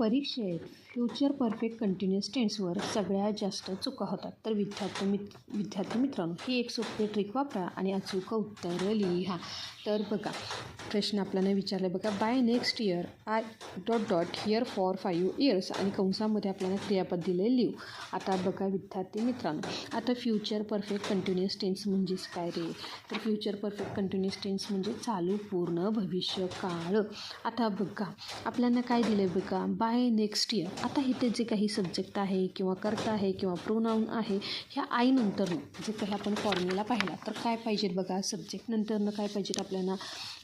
परीक्षेत future perfect continuous टेन्सवर सगळ्यात जास्त चुका होतात. तर विद्यार्थी मित्रांनो, ही एक सोपी ट्रिक वापरा आणि अचूक उत्तर लिहा. तर बघा, प्रश्न आपल्याला विचारला बघा, by next year I hear for 5 years आणि कंसामध्ये आपल्याला क्रियापद दिले लिहू. आता बघा विद्यार्थी मित्रांनो, आता फ्युचर परफेक्ट कंटिन्युअस टेन्स म्हणजेच काय रे? तर फ्युचर परफेक्ट कंटिन्युअस टेन्स म्हणजे चालू, पूर्ण, भविष्य काळ. आता बघा आपल्याला काय दिलं आहे बघा, बाय नेक्स्ट इयर. आता इथे जे काही सब्जेक्ट आहे किंवा कर्ता आहे किंवा प्रोनाऊन आहे, ह्या आईनंतरनं जे काही आपण फॉर्म्युला पाहिला तर काय पाहिजेत बघा, सब्जेक्ट नंतरनं काय पाहिजेत आपल्याला,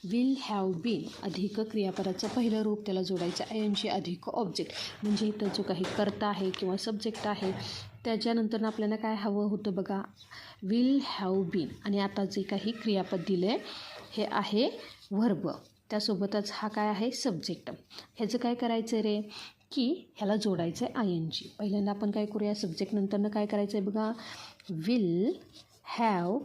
विल हॅव बीन अधिक क्रियापदाचं पहिलं रूप त्याला जोडायचं ING अधिक ऑब्जेक्ट. म्हणजे इथं जो काही कर्ता आहे किंवा सब्जेक्ट आहे त्याच्यानंतर आपल्याला काय हवं होतं बघा, विल हॅव बीन. आणि आता जे काही क्रियापद दिले हे आहे व्हर्ब, त्यासोबतच हा काय आहे सब्जेक्ट. ह्याचं काय करायचं रे की ह्याला जोडायचं आहे ING. पहिल्यांदा आपण काय करूया, सब्जेक्ट नंतरनं काय करायचं आहे बघा, विल हॅव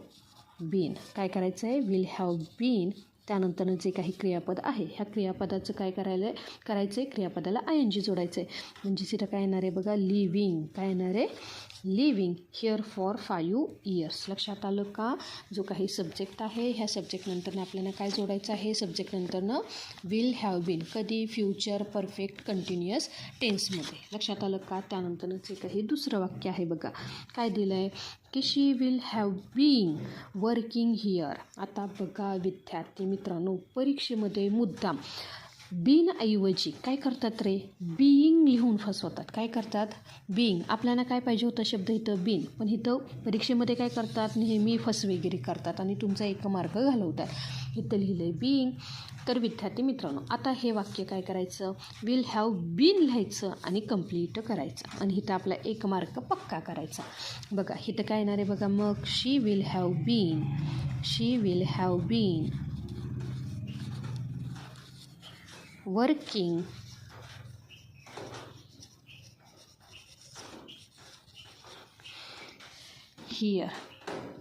बीन. काय करायचं आहे, विल हॅव बीन. त्यानंतरनं जे काही क्रियापद आहे ह्या क्रियापदाचं काय करायचं आहे, क्रियापदाला ING जोडायचं आहे. म्हणजे तिथं काय येणार आहे बघा, लिव्हिंग. काय येणार आहे, लिव्हिंग हिअर फॉर 5 years. लक्षात आलं का? जो काही सब्जेक्ट आहे ह्या सब्जेक्ट नंतरनं आपल्याला काय जोडायचं आहे, सब्जेक्ट नंतरनं विल हॅव बीन. कधी, फ्युचर परफेक्ट कंटिन्युअस टेन्समध्ये. लक्षात आलं का? त्यानंतरनं जे काही दुसरं वाक्य आहे बघा, काय दिलं आहे की she will have been working here. आता बघा विद्यार्थी मित्रांनो, परीक्षेमध्ये मुद्दाम बीन ऐवजी काय करतात रे, बीइंग लिहून फसवतात. काय करतात, बीइंग. आपल्याला काय पाहिजे होता शब्द इथं बीन, पण इथं परीक्षेमध्ये काय करतात, नेहमी फसवेगिरी करतात आणि तुमचा एक मार्क घालवतात. इथं लिहिलं आहे बीइंग. तर विद्यार्थी मित्रांनो, आता हे वाक्य काय करायचं, विल हॅव बीन लिहायचं आणि कंप्लीट करायचं आणि इथं आपला एक मार्क पक्का करायचा. बघा इथं काय येणार आहे बघा, मग she will have been working here.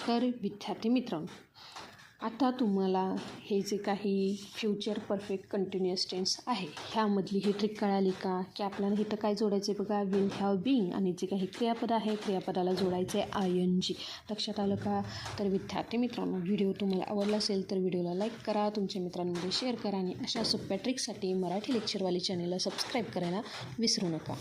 तर विद्यार्थी मित्रांनो, आता तुम्हाला हे जे काही फ्युचर परफेक्ट कंटिन्युअस टेन्स आहे ह्यामधली ही ट्रिक कळाली का, की आपल्याला इथं काय जोडायचं आहे बघा, विल हॅव बीन आणि जे काही क्रियापद आहे क्रियापदाला जोडायचं आहे ING. लक्षात आलं का? तर विद्यार्थी मित्रांनो, व्हिडिओ तुम्हाला आवडला असेल तर व्हिडिओला लाईक करा, तुमच्या मित्रांमध्ये शेअर करा आणि अशा सोप्या ट्रिकसाठी मराठी लेक्चरवाली चॅनलला सबस्क्राईब करायला विसरू नका.